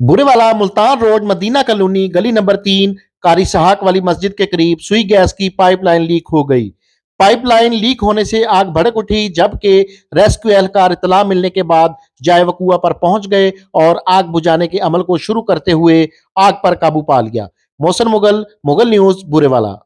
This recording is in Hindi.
बुरेवाला मुल्तान रोड मदीना कॉलोनी गली नंबर 3 कारी सहाक वाली मस्जिद के करीब सुई गैस की पाइपलाइन लीक हो गई। पाइपलाइन लीक होने से आग भड़क उठी, जबकि रेस्क्यू एहलकार इतला मिलने के बाद जाए वकुआ पर पहुंच गए और आग बुझाने के अमल को शुरू करते हुए आग पर काबू पा लिया। मोहसन मुगल, मुगल न्यूज, बुरेवाला।